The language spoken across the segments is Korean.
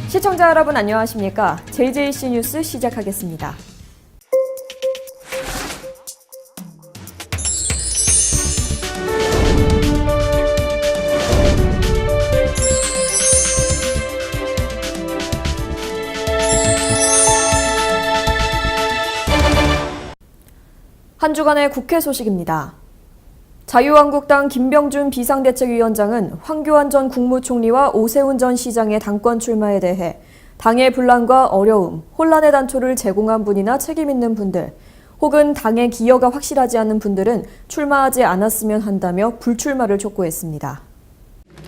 시청자 여러분 안녕하십니까? JJC 뉴스 시작하겠습니다. 한 주간의 국회 소식입니다. 자유한국당 김병준 비상대책위원장은 황교안 전 국무총리와 오세훈 전 시장의 당권 출마에 대해 당의 분란과 어려움, 혼란의 단초를 제공한 분이나 책임 있는 분들, 혹은 당의 기여가 확실하지 않은 분들은 출마하지 않았으면 한다며 불출마를 촉구했습니다.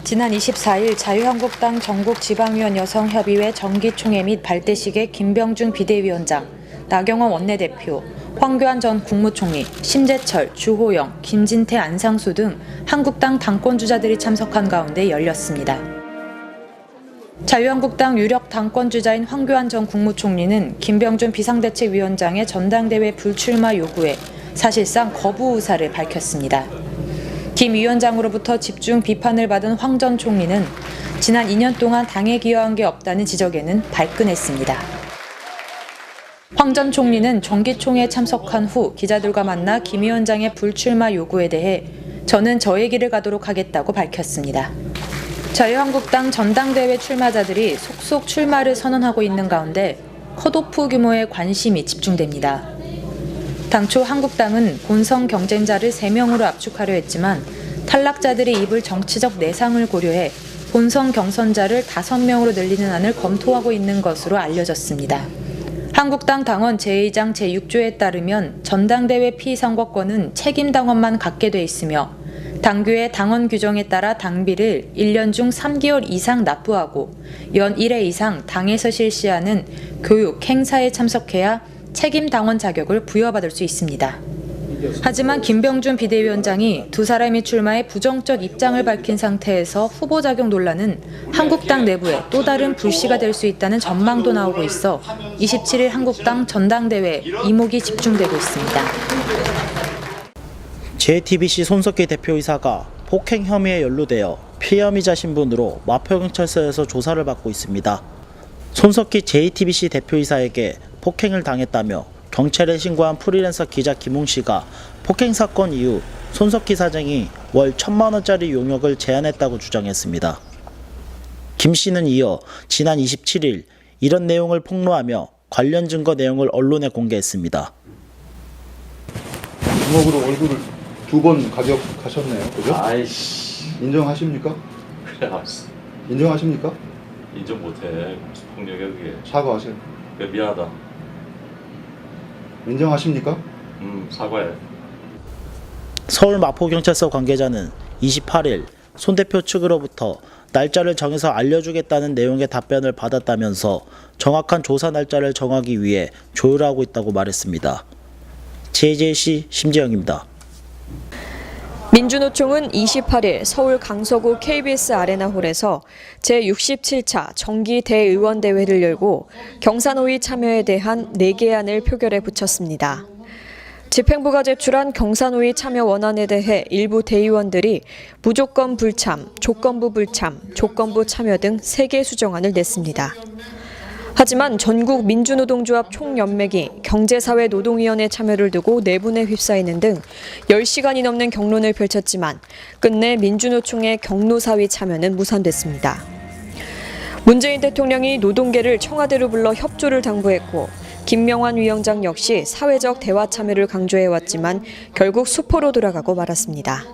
지난 24일 자유한국당 전국지방위원 여성협의회 정기총회 및 발대식에 김병준 비대위원장, 나경원 원내대표, 황교안 전 국무총리, 심재철, 주호영, 김진태, 안상수 등 한국당 당권주자들이 참석한 가운데 열렸습니다. 자유한국당 유력 당권주자인 황교안 전 국무총리는 김병준 비상대책위원장의 전당대회 불출마 요구에 사실상 거부 의사를 밝혔습니다. 김 위원장으로부터 집중 비판을 받은 황 전 총리는 지난 2년 동안 당에 기여한 게 없다는 지적에는 발끈했습니다. 황 전 총리는 정기총회에 참석한 후 기자들과 만나 김 위원장의 불출마 요구에 대해 저는 저의 길을 가도록 하겠다고 밝혔습니다. 자유한국당 전당대회 출마자들이 속속 출마를 선언하고 있는 가운데 컷오프 규모에 관심이 집중됩니다. 당초 한국당은 본선 경쟁자를 3명으로 압축하려 했지만 탈락자들이 입을 정치적 내상을 고려해 본선 경선자를 5명으로 늘리는 안을 검토하고 있는 것으로 알려졌습니다. 한국당 당원 제2장 제6조에 따르면 전당대회 피선거권은 책임당원만 갖게 돼 있으며 당규의 당원 규정에 따라 당비를 1년 중 3개월 이상 납부하고 연 1회 이상 당에서 실시하는 교육, 행사에 참석해야 책임당원 자격을 부여받을 수 있습니다. 하지만 김병준 비대위원장이 두 사람이 출마해 부정적 입장을 밝힌 상태에서 후보 자격 논란은 한국당 내부에 또 다른 불씨가 될 수 있다는 전망도 나오고 있어 27일 한국당 전당대회에 이목이 집중되고 있습니다. JTBC 손석희 대표이사가 폭행 혐의에 연루되어 피해 혐의자 신분으로 마포경찰서에서 조사를 받고 있습니다. 손석희 JTBC 대표이사에게 폭행을 당했다며 경찰에 신고한 프리랜서 기자 김웅 씨가 폭행 사건 이후 손석희 사장이 월 1,000만 원짜리 용역을 제안했다고 주장했습니다. 김 씨는 이어 지난 27일 이런 내용을 폭로하며 관련 증거 내용을 언론에 공개했습니다. 주먹으로 얼굴을 2번 가격하셨네요, 그죠? 아이씨. 인정하십니까? 그래 알았어. 인정하십니까? 인정 못해. 폭력이 그게. 사과하세요. 그래 미안하다. 인정하십니까? 사과해. 서울 마포경찰서 관계자는 28일 손 대표 측으로부터 날짜를 정해서 알려주겠다는 내용의 답변을 받았다면서 정확한 조사 날짜를 정하기 위해 조율하고 있다고 말했습니다. JJC 심재영입니다. 민주노총은 28일 서울 강서구 KBS 아레나홀에서 제67차 정기 대의원대회를 열고 경사노위 참여에 대한 4개안을 표결에 붙였습니다. 집행부가 제출한 경사노위 참여 원안에 대해 일부 대의원들이 무조건 불참, 조건부 불참, 조건부 참여 등 3개 수정안을 냈습니다. 하지만 전국 민주노동조합 총연맹이 경제사회노동위원회 참여를 두고 내분에 휩싸이는 등 10시간이 넘는 경론을 펼쳤지만 끝내 민주노총의 경로사위 참여는 무산됐습니다. 문재인 대통령이 노동계를 청와대로 불러 협조를 당부했고 김명환 위원장 역시 사회적 대화 참여를 강조해왔지만 결국 수포로 돌아가고 말았습니다.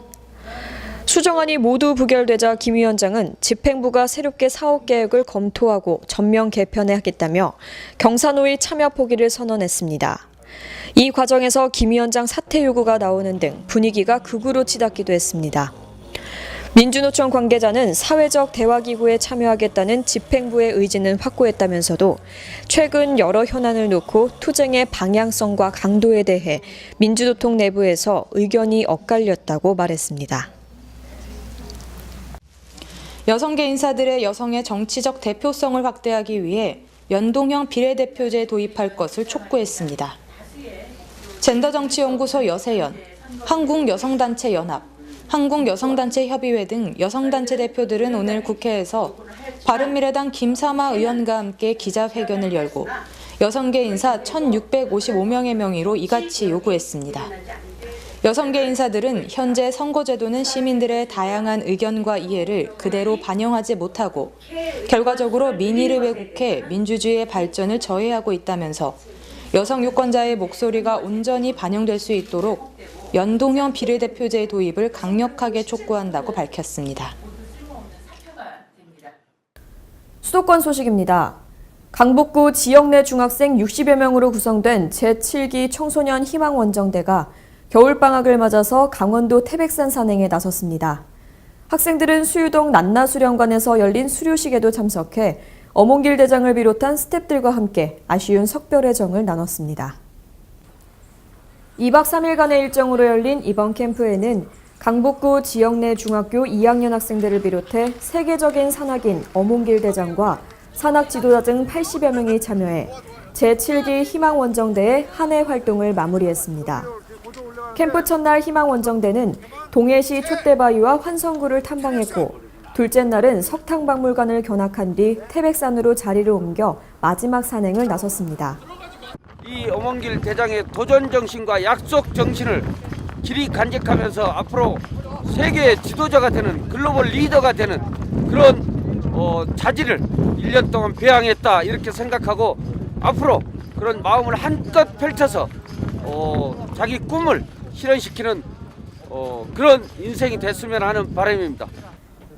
수정안이 모두 부결되자 김 위원장은 집행부가 새롭게 사업 계획을 검토하고 전면 개편하겠다며 경사노위 참여 포기를 선언했습니다. 이 과정에서 김 위원장 사퇴 요구가 나오는 등 분위기가 극으로 치닫기도 했습니다. 민주노총 관계자는 사회적 대화기구에 참여하겠다는 집행부의 의지는 확고했다면서도 최근 여러 현안을 놓고 투쟁의 방향성과 강도에 대해 민주노총 내부에서 의견이 엇갈렸다고 말했습니다. 여성계 인사들의 여성의 정치적 대표성을 확대하기 위해 연동형 비례대표제 도입할 것을 촉구했습니다. 젠더정치연구소 여세연, 한국여성단체연합, 한국여성단체협의회 등 여성단체 대표들은 오늘 국회에서 바른미래당 김사마 의원과 함께 기자회견을 열고 여성계 인사 1,655명의 명의로 이같이 요구했습니다. 여성계 인사들은 현재 선거제도는 시민들의 다양한 의견과 이해를 그대로 반영하지 못하고 결과적으로 민의를 왜곡해 민주주의의 발전을 저해하고 있다면서 여성 유권자의 목소리가 온전히 반영될 수 있도록 연동형 비례대표제 도입을 강력하게 촉구한다고 밝혔습니다. 수도권 소식입니다. 강북구 지역 내 중학생 60여 명으로 구성된 제7기 청소년 희망원정대가 겨울방학을 맞아서 강원도 태백산 산행에 나섰습니다. 학생들은 수유동 난나수련관에서 열린 수료식에도 참석해 어몽길 대장을 비롯한 스태프들과 함께 아쉬운 석별의 정을 나눴습니다. 2박 3일간의 일정으로 열린 이번 캠프에는 강북구 지역 내 중학교 2학년 학생들을 비롯해 세계적인 산악인 어몽길 대장과 산악 지도자 등 80여 명이 참여해 제7기 희망원정대의 한 해 활동을 마무리했습니다. 캠프 첫날 희망원정대는 동해시 촛대바위와 환성구를 탐방했고 둘째 날은 석탕박물관을 견학한 뒤 태백산으로 자리를 옮겨 마지막 산행을 나섰습니다. 이 어몽길 대장의 도전 정신과 약속 정신을 길이 간직하면서 앞으로 세계 지도자가 되는 글로벌 리더가 되는 그런 자질을 1년 동안 배양했다 이렇게 생각하고 앞으로 그런 마음을 한껏 펼쳐서 자기 꿈을 실현시키는 그런 인생이 됐으면 하는 바람입니다.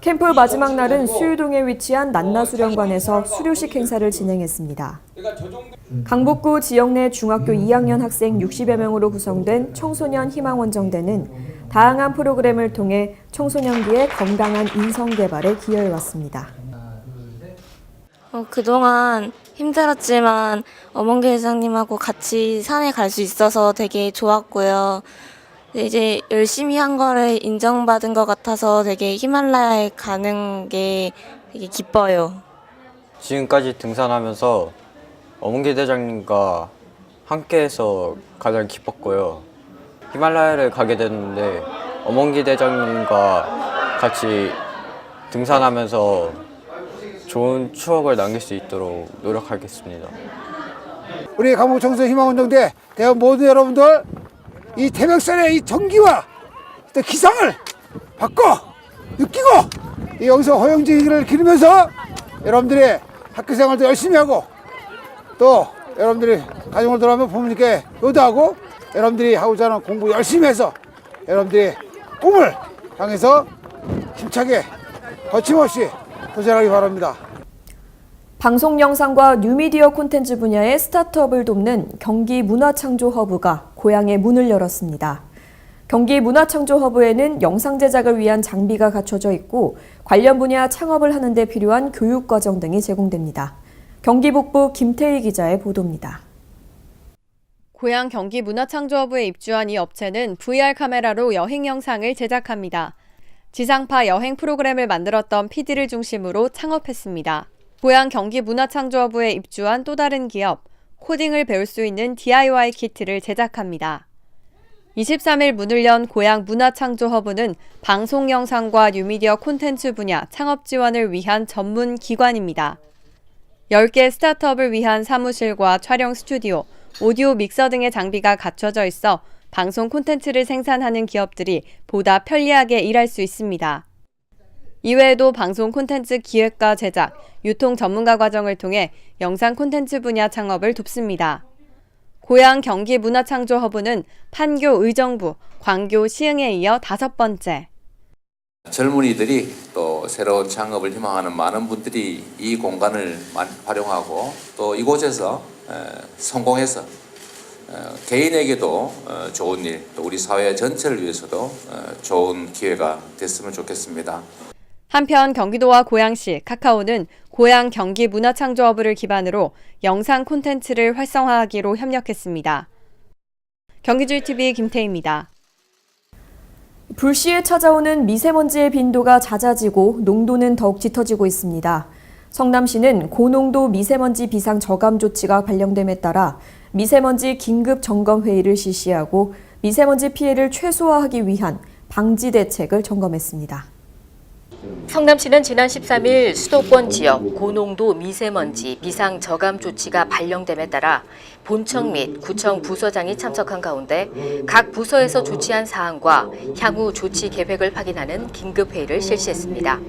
캠프 마지막 날은 수유동에 위치한 난나수련관에서 수료식 행사를 진행했습니다. 강북구 지역 내 중학교 2학년 학생 60여 명으로 구성된 청소년 희망원정대는 다양한 프로그램을 통해 청소년기의 건강한 인성 개발에 기여해왔습니다. 그동안 힘들었지만 어몽길 회장님하고 같이 산에 갈 수 있어서 되게 좋았고요. 이제 열심히 한 거를 인정받은 것 같아서 되게 히말라야에 가는 게 되게 기뻐요. 지금까지 등산하면서 어몽길 대장님과 함께해서 가장 기뻤고요. 히말라야를 가게 됐는데 어몽길 대장님과 같이 등산하면서 좋은 추억을 남길 수 있도록 노력하겠습니다. 우리 강북 청소년 희망원정대 대원 모든 여러분들 이 태백산의 이 정기와 또 기상을 받고 느끼고 이 여기서 허영지기를 기르면서 여러분들이 학교생활도 열심히 하고 또 여러분들이 가정을 돌아오면 부모님께 효도하고 여러분들이 하고자 하는 공부 열심히 해서 여러분들이 꿈을 향해서 힘차게 거침없이 도전하기 바랍니다. 방송 영상과 뉴미디어 콘텐츠 분야의 스타트업을 돕는 경기 문화창조허브가 고향에 문을 열었습니다. 경기 문화창조허브에는 영상 제작을 위한 장비가 갖춰져 있고 관련 분야 창업을 하는 데 필요한 교육과정 등이 제공됩니다. 경기 북부 김태희 기자의 보도입니다. 고향 경기 문화창조허브에 입주한 이 업체는 VR 카메라로 여행 영상을 제작합니다. 지상파 여행 프로그램을 만들었던 PD를 중심으로 창업했습니다. 고향 경기 문화창조허브에 입주한 또 다른 기업, 코딩을 배울 수 있는 DIY 키트를 제작합니다. 23일 문을 연 고향 문화창조허브는 방송 영상과 뉴미디어 콘텐츠 분야 창업 지원을 위한 전문 기관입니다. 10개 스타트업을 위한 사무실과 촬영 스튜디오, 오디오 믹서 등의 장비가 갖춰져 있어 방송 콘텐츠를 생산하는 기업들이 보다 편리하게 일할 수 있습니다. 이외에도 방송 콘텐츠 기획과 제작, 유통 전문가 과정을 통해 영상 콘텐츠 분야 창업을 돕습니다. 고향 경기 문화창조허브는 판교 의정부, 광교 시흥에 이어 5번째. 젊은이들이 또 새로운 창업을 희망하는 많은 분들이 이 공간을 활용하고 또 이곳에서 성공해서 개인에게도 좋은 일, 또 우리 사회 전체를 위해서도 좋은 기회가 됐으면 좋겠습니다. 한편 경기도와 고양시, 카카오는 고향 경기 문화창조허브를 기반으로 영상 콘텐츠를 활성화하기로 협력했습니다. 경기주의TV 김태희입니다. 불시에 찾아오는 미세먼지의 빈도가 잦아지고 농도는 더욱 짙어지고 있습니다. 성남시는 고농도 미세먼지 비상 저감 조치가 발령됨에 따라 미세먼지 긴급 점검 회의를 실시하고 미세먼지 피해를 최소화하기 위한 방지 대책을 점검했습니다. 성남시는 지난 13일 수도권 지역 고농도 미세먼지 비상 저감 조치가 발령됨에 따라 본청 및 구청 부서장이 참석한 가운데 각 부서에서 조치한 사항과 향후 조치 계획을 확인하는 긴급회의를 실시했습니다.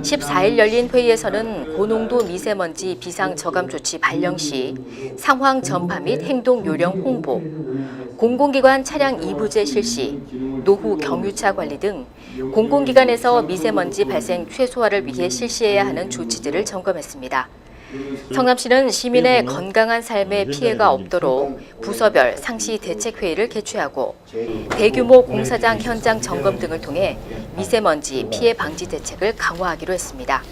14일 열린 회의에서는 고농도 미세먼지 비상 저감 조치 발령 시 상황 전파 및 행동 요령 홍보, 공공기관 차량 이부제 실시, 노후 경유차 관리 등 공공기관에서 미세먼지 발생 최소화를 위해 실시해야 하는 조치들을 점검했습니다. 성남시는 시민의 건강한 삶에 피해가 없도록 부서별 상시 대책회의를 개최하고 대규모 공사장 현장 점검 등을 통해 미세먼지 피해 방지 대책을 강화하기로 했습니다.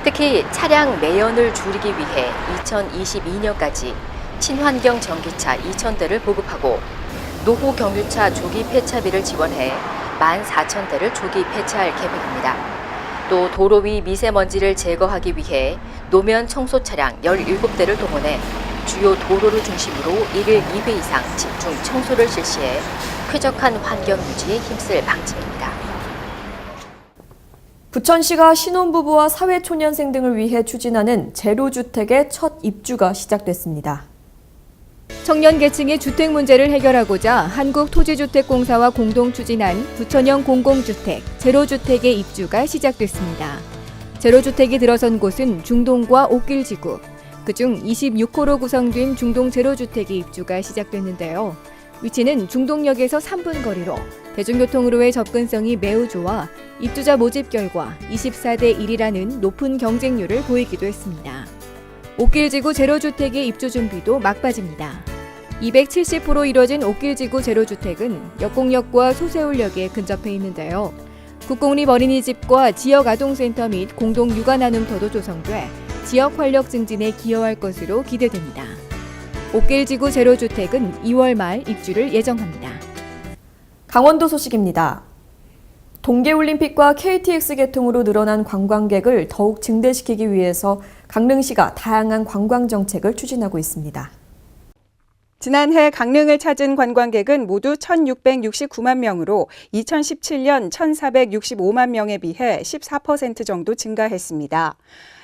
특히 차량 매연을 줄이기 위해 2022년까지 친환경 전기차 2,000대를 보급하고 노후 경유차 조기 폐차비를 지원해 14,000대를 조기 폐차할 계획입니다. 또 도로 위 미세먼지를 제거하기 위해 노면 청소 차량 17대를 동원해 주요 도로를 중심으로 1일 2회 이상 집중 청소를 실시해 쾌적한 환경 유지에 힘쓸 방침입니다. 부천시가 신혼부부와 사회초년생 등을 위해 추진하는 제로주택의 첫 입주가 시작됐습니다. 청년 계층의 주택 문제를 해결하고자 한국토지주택공사와 공동 추진한 부천형 공공주택, 제로주택의 입주가 시작됐습니다. 제로주택이 들어선 곳은 중동과 옥길지구, 그중 26호로 구성된 중동 제로주택의 입주가 시작됐는데요. 위치는 중동역에서 3분 거리로 대중교통으로의 접근성이 매우 좋아 입주자 모집 결과 24대 1이라는 높은 경쟁률을 보이기도 했습니다. 옥길지구 제로주택의 입주 준비도 막바지입니다. 270호로 이뤄진 옥길지구 제로주택은 역공역과 소세울역에 근접해 있는데요. 국공립 어린이집과 지역 아동센터 및 공동 육아 나눔터도 조성돼 지역 활력 증진에 기여할 것으로 기대됩니다. 옥길지구 제로주택은 2월 말 입주를 예정합니다. 강원도 소식입니다. 동계올림픽과 KTX 개통으로 늘어난 관광객을 더욱 증대시키기 위해서 강릉시가 다양한 관광 정책을 추진하고 있습니다. 지난해 강릉을 찾은 관광객은 모두 1,669만 명으로 2017년 1,465만 명에 비해 14% 정도 증가했습니다.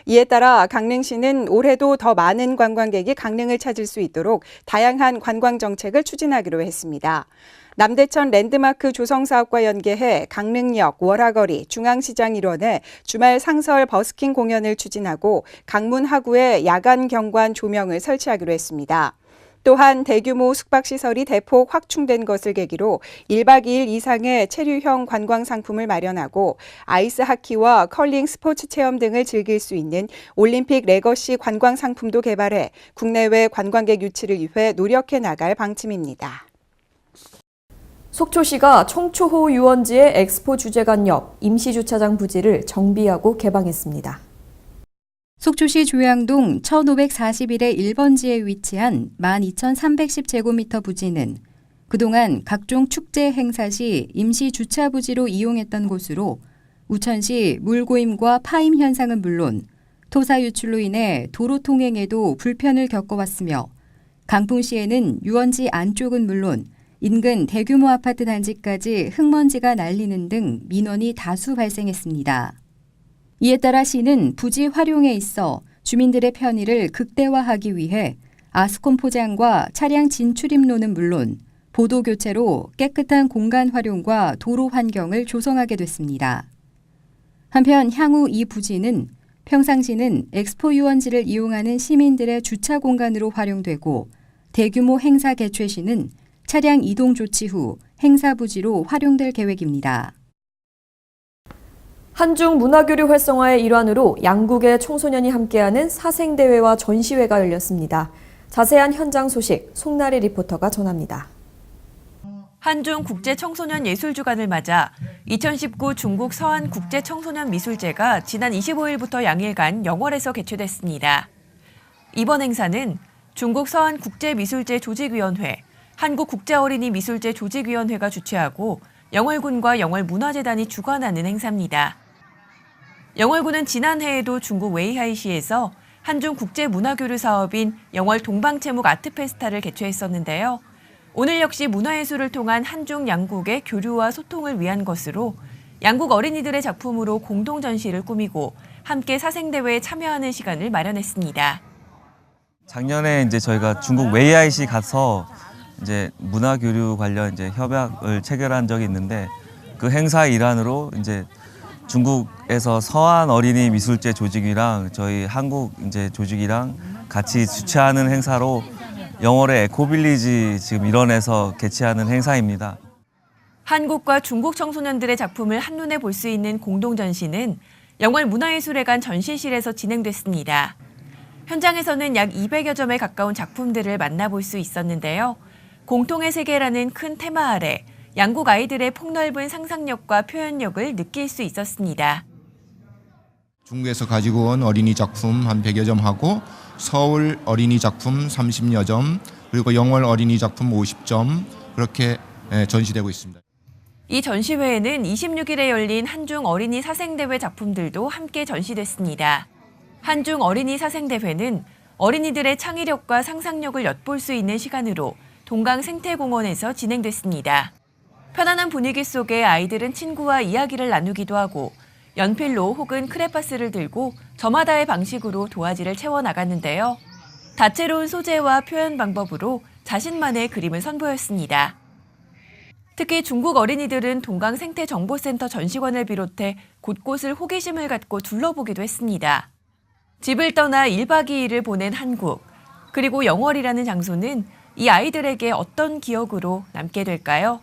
이에 따라 강릉시는 올해도 더 많은 관광객이 강릉을 찾을 수 있도록 다양한 관광 정책을 추진하기로 했습니다. 남대천 랜드마크 조성 사업과 연계해 강릉역, 월화거리, 중앙시장 일원에 주말 상설 버스킹 공연을 추진하고 강문 하구에 야간 경관 조명을 설치하기로 했습니다. 또한 대규모 숙박시설이 대폭 확충된 것을 계기로 1박 2일 이상의 체류형 관광 상품을 마련하고 아이스 하키와 컬링 스포츠 체험 등을 즐길 수 있는 올림픽 레거시 관광 상품도 개발해 국내외 관광객 유치를 위해 노력해 나갈 방침입니다. 속초시가 청초호 유원지의 엑스포 주재관 옆 임시주차장 부지를 정비하고 개방했습니다. 속초시 조양동 1541의 1번지에 위치한 12,310제곱미터 부지는 그동안 각종 축제 행사 시 임시 주차 부지로 이용했던 곳으로 우천시 물고임과 파임 현상은 물론 토사 유출로 인해 도로 통행에도 불편을 겪어왔으며 강풍시에는 유원지 안쪽은 물론 인근 대규모 아파트 단지까지 흙먼지가 날리는 등 민원이 다수 발생했습니다. 이에 따라 시는 부지 활용에 있어 주민들의 편의를 극대화하기 위해 아스콘 포장과 차량 진출입로는 물론 보도 교체로 깨끗한 공간 활용과 도로 환경을 조성하게 됐습니다. 한편 향후 이 부지는 평상시는 엑스포 유원지를 이용하는 시민들의 주차 공간으로 활용되고 대규모 행사 개최 시는 차량 이동 조치 후 행사 부지로 활용될 계획입니다. 한중 문화교류 활성화의 일환으로 양국의 청소년이 함께하는 사생대회와 전시회가 열렸습니다. 자세한 현장 소식 송나리 리포터가 전합니다. 한중 국제청소년 예술주간을 맞아 2019 중국 서한 국제청소년 미술제가 지난 25일부터 양일간 영월에서 개최됐습니다. 이번 행사는 중국 서한 국제미술제 조직위원회, 한국국제어린이 미술제 조직위원회가 주최하고 영월군과 영월문화재단이 주관하는 행사입니다. 영월군은 지난해에도 중국 웨이하이시에서 한중 국제문화교류 사업인 영월 동방채목 아트페스타를 개최했었는데요. 오늘 역시 문화예술을 통한 한중 양국의 교류와 소통을 위한 것으로 양국 어린이들의 작품으로 공동 전시를 꾸미고 함께 사생대회에 참여하는 시간을 마련했습니다. 작년에 이제 저희가 중국 웨이아이시 가서 이제 문화 교류 관련 이제 협약을 체결한 적이 있는데 그 행사 일환으로 이제 중국에서 서한 어린이 미술제 조직이랑 저희 한국 이제 조직이랑 같이 주최하는 행사로 영월의 에코빌리지 지금 일원에서 개최하는 행사입니다. 한국과 중국 청소년들의 작품을 한눈에 볼 수 있는 공동 전시는 영월 문화예술회관 전시실에서 진행됐습니다. 현장에서는 약 200여 점에 가까운 작품들을 만나볼 수 있었는데요. 공통의 세계라는 큰 테마 아래 양국 아이들의 폭넓은 상상력과 표현력을 느낄 수 있었습니다. 중국에서 가지고 온 어린이 작품 한 100여 점하고 서울 어린이 작품 30여 점, 그리고 영월 어린이 작품 50점 그렇게 전시되고 있습니다. 이 전시회에는 26일에 열린 한중 어린이 사생대회 작품들도 함께 전시됐습니다. 한중 어린이 사생대회는 어린이들의 창의력과 상상력을 엿볼 수 있는 시간으로 동강생태공원에서 진행됐습니다. 편안한 분위기 속에 아이들은 친구와 이야기를 나누기도 하고 연필로 혹은 크레파스를 들고 저마다의 방식으로 도화지를 채워나갔는데요. 다채로운 소재와 표현 방법으로 자신만의 그림을 선보였습니다. 특히 중국 어린이들은 동강생태정보센터 전시관을 비롯해 곳곳을 호기심을 갖고 둘러보기도 했습니다. 집을 떠나 1박 2일을 보낸 한국, 그리고 영월이라는 장소는 이 아이들에게 어떤 기억으로 남게 될까요?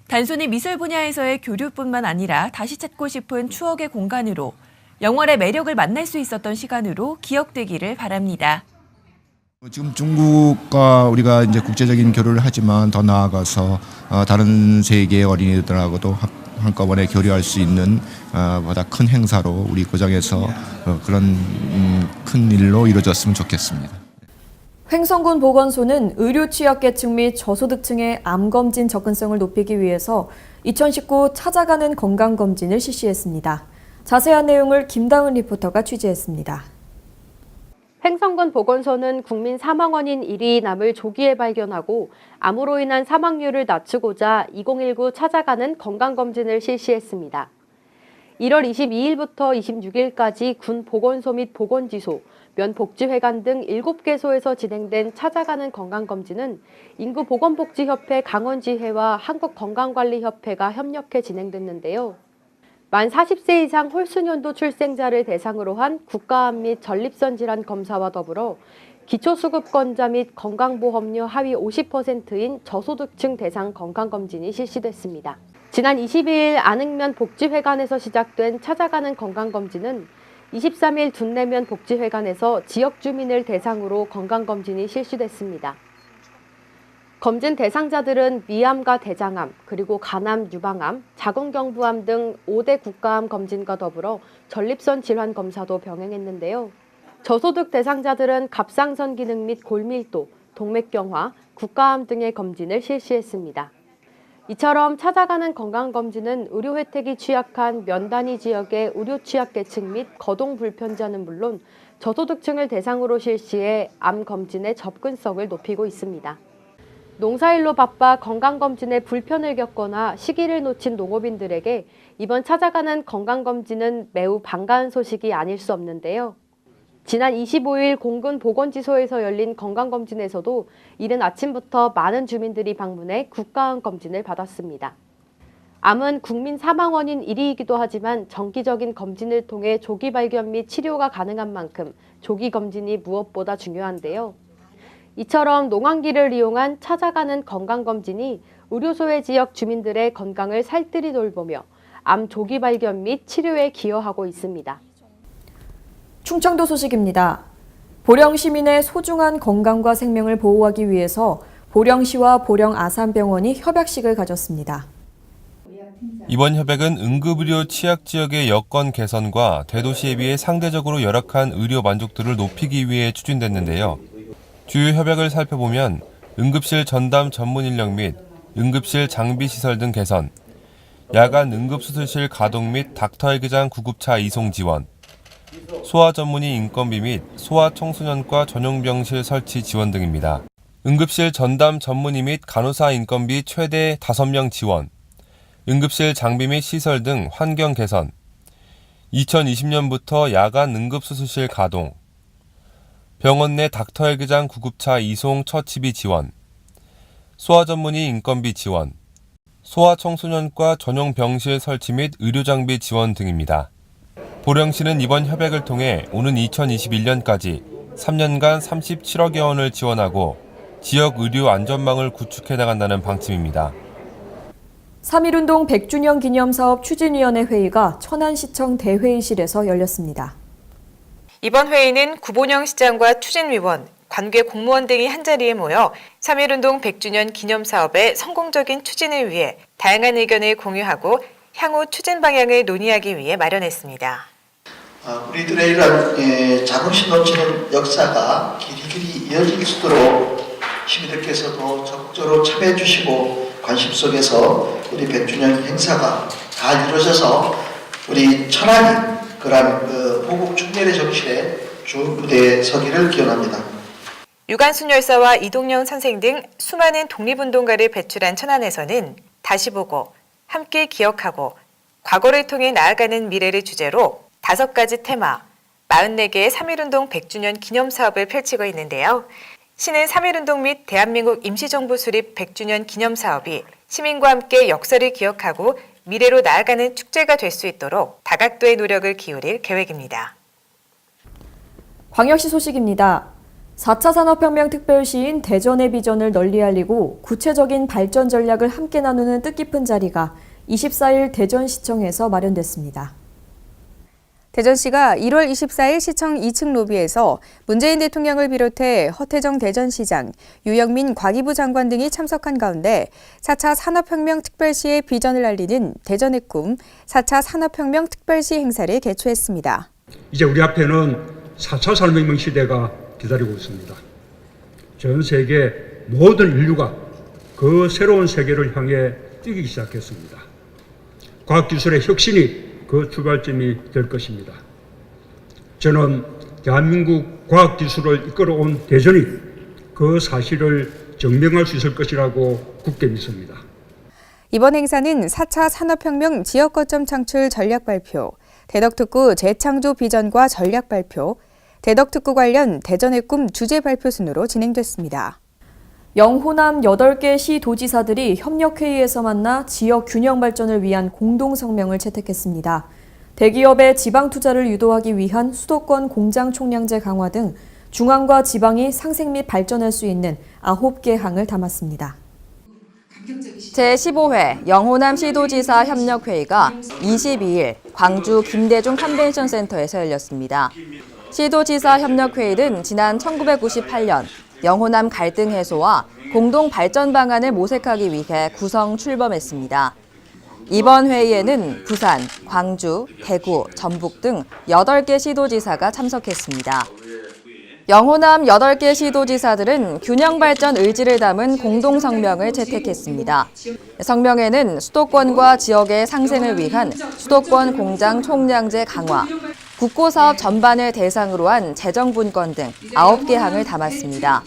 단순히 미술 분야에서의 교류뿐만 아니라 다시 찾고 싶은 추억의 공간으로 영월의 매력을 만날 수 있었던 시간으로 기억되기를 바랍니다. 지금 중국과 우리가 이제 국제적인 교류를 하지만 더 나아가서 다른 세계의 어린이들하고도 한꺼번에 교류할 수 있는 보다 큰 행사로 우리 고장에서 그런 큰 일로 이루어졌으면 좋겠습니다. 횡성군 보건소는 의료 취약계층 및 저소득층의 암검진 접근성을 높이기 위해서 2019 찾아가는 건강검진을 실시했습니다. 자세한 내용을 김다은 리포터가 취재했습니다. 횡성군 보건소는 국민 사망 원인 1위 암을 조기에 발견하고 암으로 인한 사망률을 낮추고자 2019 찾아가는 건강검진을 실시했습니다. 1월 22일부터 26일까지 군 보건소 및 보건지소, 면복지회관 등 7개소에서 진행된 찾아가는 건강검진은 인구보건복지협회 강원지회와 한국건강관리협회가 협력해 진행됐는데요. 만 40세 이상 홀수년도 출생자를 대상으로 한 국가암 및 전립선 질환 검사와 더불어 기초수급권자 및 건강보험료 하위 50%인 저소득층 대상 건강검진이 실시됐습니다. 지난 22일 안흥면 복지회관에서 시작된 찾아가는 건강검진은 23일 둔내면 복지회관에서 지역 주민을 대상으로 건강검진이 실시됐습니다. 검진 대상자들은 미암과 대장암, 그리고 간암, 유방암, 자궁경부암 등 5대 국가암 검진과 더불어 전립선 질환 검사도 병행했는데요. 저소득 대상자들은 갑상선 기능 및 골밀도, 동맥경화, 국가암 등의 검진을 실시했습니다. 이처럼 찾아가는 건강검진은 의료 혜택이 취약한 면단위 지역의 의료 취약계층 및 거동 불편자는 물론 저소득층을 대상으로 실시해 암 검진의 접근성을 높이고 있습니다. 농사일로 바빠 건강검진에 불편을 겪거나 시기를 놓친 농업인들에게 이번 찾아가는 건강검진은 매우 반가운 소식이 아닐 수 없는데요. 지난 25일 공군 보건지소에서 열린 건강검진에서도 이른 아침부터 많은 주민들이 방문해 국가암 검진을 받았습니다. 암은 국민 사망 원인 1위이기도 하지만 정기적인 검진을 통해 조기 발견 및 치료가 가능한 만큼 조기 검진이 무엇보다 중요한데요. 이처럼 농한기를 이용한 찾아가는 건강검진이 의료소외 지역 주민들의 건강을 살뜰히 돌보며 암 조기 발견 및 치료에 기여하고 있습니다. 충청도 소식입니다. 보령 시민의 소중한 건강과 생명을 보호하기 위해서 보령시와 보령아산병원이 협약식을 가졌습니다. 이번 협약은 응급의료 취약지역의 여건 개선과 대도시에 비해 상대적으로 열악한 의료 만족도를 높이기 위해 추진됐는데요. 주요 협약을 살펴보면 응급실 전담 전문 인력 및 응급실 장비 시설 등 개선, 야간 응급수술실 가동 및 닥터헬기장 구급차 이송 지원, 소아 전문의 인건비 및 소아 청소년과 전용병실 설치 지원 등입니다. 응급실 전담 전문의 및 간호사 인건비 최대 5명 지원, 응급실 장비 및 시설 등 환경 개선, 2020년부터 야간 응급수술실 가동, 병원 내 닥터헬기장 구급차 이송 처치비 지원, 소아 전문의 인건비 지원, 소아청소년과 전용 병실 설치 및 의료장비 지원 등입니다. 보령시는 이번 협약을 통해 오는 2021년까지 3년간 37억여 원을 지원하고 지역 의료 안전망을 구축해 나간다는 방침입니다. 3.1운동 100주년 기념사업 추진위원회 회의가 천안시청 대회의실에서 열렸습니다. 이번 회의는 구본영 시장과 추진위원, 관계 공무원 등이 한자리에 모여 3.1운동 100주년 기념사업의 성공적인 추진을 위해 다양한 의견을 공유하고 향후 추진 방향을 논의하기 위해 마련했습니다. 우리들의 이런 자부심 넘치는 역사가 길이길이 이어질 수 있도록 시민들께서도 적극적으로 참여해 주시고 관심 속에서 우리 100주년 행사가 잘 이루어져서 우리 천안이 그러한 호국 충렬의 정신에 좋은 무대에 서기를 기원합니다. 유관순 열사와 이동영 선생 등 수많은 독립운동가를 배출한 천안에서는 다시 보고 함께 기억하고 과거를 통해 나아가는 미래를 주제로 5가지 테마, 44개의 3.1운동 100주년 기념사업을 펼치고 있는데요. 시는 3.1운동 및 대한민국 임시정부 수립 100주년 기념사업이 시민과 함께 역사를 기억하고 미래로 나아가는 축제가 될 수 있도록 다각도의 노력을 기울일 계획입니다. 광역시 소식입니다. 4차 산업혁명 특별시인 대전의 비전을 널리 알리고 구체적인 발전 전략을 함께 나누는 뜻깊은 자리가 24일 대전시청에서 마련됐습니다. 대전시가 1월 24일 시청 2층 로비에서 문재인 대통령을 비롯해 허태정 대전시장, 유영민 과기부 장관 등이 참석한 가운데 4차 산업혁명 특별시의 비전을 알리는 대전의 꿈 4차 산업혁명 특별시 행사를 개최했습니다. 이제 우리 앞에는 4차 산업혁명 시대가 기다리고 있습니다. 전 세계 모든 인류가 그 새로운 세계를 향해 뛰기 시작했습니다. 과학기술의 혁신이 그 출발점이 될 것입니다. 저는 대한민국 과학기술을 이끌어온 대전이 그 사실을 증명할 수 있을 것이라고 굳게 믿습니다. 이번 행사는 4차 산업혁명 지역거점 창출 전략 발표, 대덕특구 재창조 비전과 전략 발표, 대덕특구 관련 대전의 꿈 주제 발표 순으로 진행됐습니다. 영호남 8개 시 도지사들이 협력회의에서 만나 지역 균형 발전을 위한 공동성명을 채택했습니다. 대기업의 지방 투자를 유도하기 위한 수도권 공장 총량제 강화 등 중앙과 지방이 상생 및 발전할 수 있는 9개 항을 담았습니다. 제15회 영호남 시도지사 협력회의가 22일 광주 김대중 컨벤션 센터에서 열렸습니다. 시도지사 협력회의는 지난 1998년 영호남 갈등 해소와 공동 발전 방안을 모색하기 위해 구성 출범했습니다. 이번 회의에는 부산, 광주, 대구, 전북 등 8개 시도지사가 참석했습니다. 영호남 8개 시도지사들은 균형 발전 의지를 담은 공동 성명을 채택했습니다. 성명에는 수도권과 지역의 상생을 위한 수도권 공장 총량제 강화, 국고사업 전반을 대상으로 한 재정분권 등 9개 항을 담았습니다.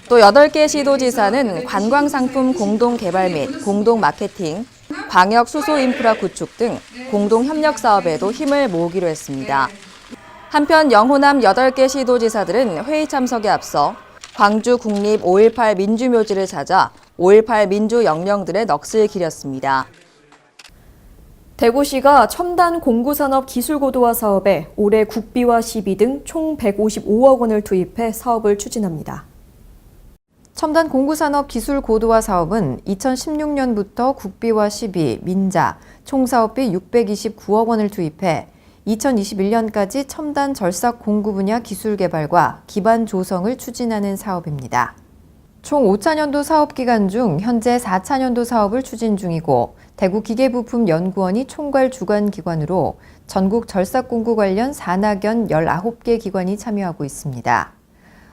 또 8개 시도지사는 관광상품 공동개발 및 공동마케팅, 광역수소인프라 구축 등 공동협력사업에도 힘을 모으기로 했습니다. 한편 영호남 8개 시도지사들은 회의 참석에 앞서 광주 국립 5.18 민주묘지를 찾아 5.18 민주영령들의 넋을 기렸습니다. 대구시가 첨단 공구산업 기술고도화 사업에 올해 국비와 시비 등 총 155억 원을 투입해 사업을 추진합니다. 첨단 공구산업 기술고도화 사업은 2016년부터 국비와 시비, 민자, 총 사업비 629억 원을 투입해 2021년까지 첨단 절삭 공구 분야 기술 개발과 기반 조성을 추진하는 사업입니다. 총 5차년도 사업 기간 중 현재 4차년도 사업을 추진 중이고 대구기계부품연구원이 총괄 주관 기관으로 전국 절삭 공구 관련 산학연 19개 기관이 참여하고 있습니다.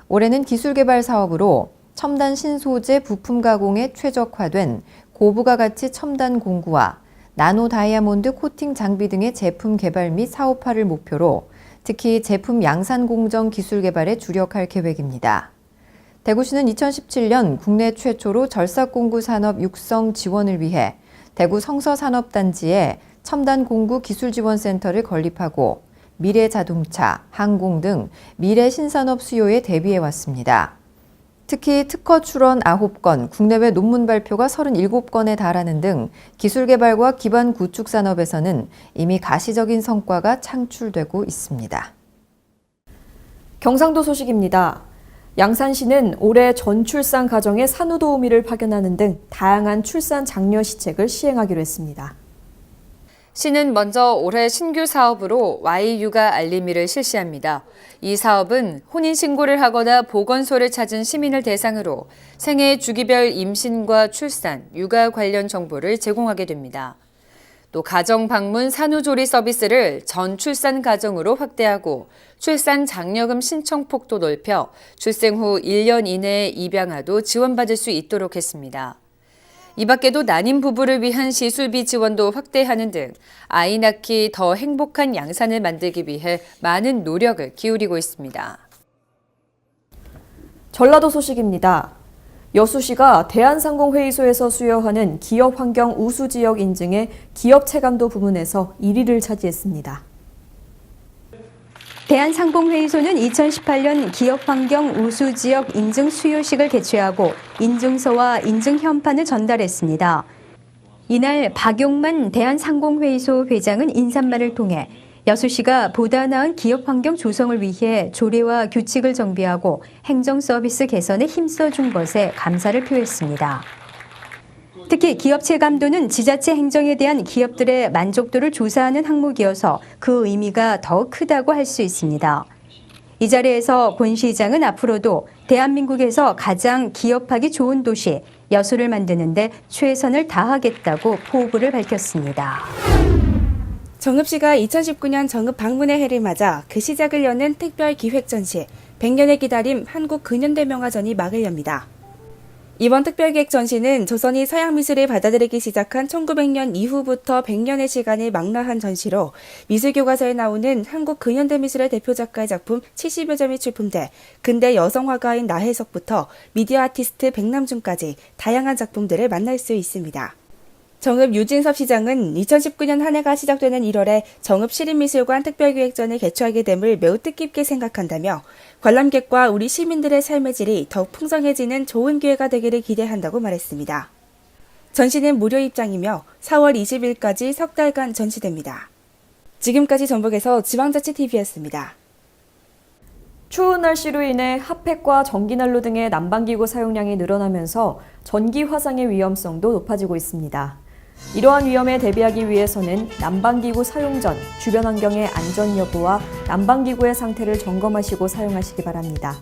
올해는 기술 개발 사업으로 첨단 신소재 부품 가공에 최적화된 고부가 가치 첨단 공구와 나노 다이아몬드 코팅 장비 등의 제품 개발 및 사업화를 목표로 특히 제품 양산 공정 기술 개발에 주력할 계획입니다. 대구시는 2017년 국내 최초로 절삭공구 산업 육성 지원을 위해 대구 성서산업단지에 첨단공구 기술지원센터를 건립하고 미래자동차, 항공 등 미래 신산업 수요에 대비해 왔습니다. 특히 특허 출원 9건, 국내외 논문 발표가 37건에 달하는 등 기술개발과 기반 구축 산업에서는 이미 가시적인 성과가 창출되고 있습니다. 경상도 소식입니다. 양산시는 올해 전출산 가정에 산후도우미를 파견하는 등 다양한 출산 장려 시책을 시행하기로 했습니다. 시는 먼저 올해 신규 사업으로 Y육아 알림이를 실시합니다. 이 사업은 혼인신고를 하거나 보건소를 찾은 시민을 대상으로 생애 주기별 임신과 출산, 육아 관련 정보를 제공하게 됩니다. 또 가정 방문 산후조리 서비스를 전 출산 가정으로 확대하고 출산 장려금 신청폭도 넓혀 출생 후 1년 이내에 입양아도 지원받을 수 있도록 했습니다. 이 밖에도 난임 부부를 위한 시술비 지원도 확대하는 등 아이 낳기 더 행복한 양산을 만들기 위해 많은 노력을 기울이고 있습니다. 전라도 소식입니다. 여수시가 대한상공회의소에서 수여하는 기업환경 우수지역 인증의 기업체감도 부문에서 1위를 차지했습니다. 대한상공회의소는 2018년 기업환경 우수지역 인증 수요식을 개최하고 인증서와 인증현판을 전달했습니다. 이날 박용만 대한상공회의소 회장은 인사말을 통해 여수시가 보다 나은 기업환경 조성을 위해 조례와 규칙을 정비하고 행정 서비스 개선에 힘써준 것에 감사를 표했습니다. 특히 기업체감도는 지자체 행정에 대한 기업들의 만족도를 조사하는 항목이어서 그 의미가 더 크다고 할 수 있습니다. 이 자리에서 권 시장은 앞으로도 대한민국에서 가장 기업하기 좋은 도시 여수를 만드는 데 최선을 다하겠다고 포부를 밝혔습니다. 정읍시가 2019년 정읍 방문의 해를 맞아 그 시작을 여는 특별 기획 전시 100년의 기다림 한국 근현대명화전이 막을 엽니다. 이번 특별기획 전시는 조선이 서양 미술을 받아들이기 시작한 1900년 이후부터 100년의 시간을 망라한 전시로 미술 교과서에 나오는 한국 근현대 미술의 대표 작가의 작품 70여 점이 출품돼 근대 여성 화가인 나혜석부터 미디어 아티스트 백남준까지 다양한 작품들을 만날 수 있습니다. 정읍 유진섭 시장은 2019년 한 해가 시작되는 1월에 정읍시립미술관 특별기획전을 개최하게 됨을 매우 뜻깊게 생각한다며 관람객과 우리 시민들의 삶의 질이 더욱 풍성해지는 좋은 기회가 되기를 기대한다고 말했습니다. 전시는 무료 입장이며 4월 20일까지 석 달간 전시됩니다. 지금까지 전북에서 지방자치TV였습니다. 추운 날씨로 인해 핫팩과 전기난로 등의 난방기구 사용량이 늘어나면서 전기 화상의 위험성도 높아지고 있습니다. 이러한 위험에 대비하기 위해서는 난방기구 사용 전 주변 환경의 안전 여부와 난방기구의 상태를 점검하시고 사용하시기 바랍니다.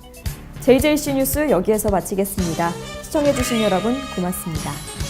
JJC 뉴스 여기에서 마치겠습니다. 시청해주신 여러분 고맙습니다.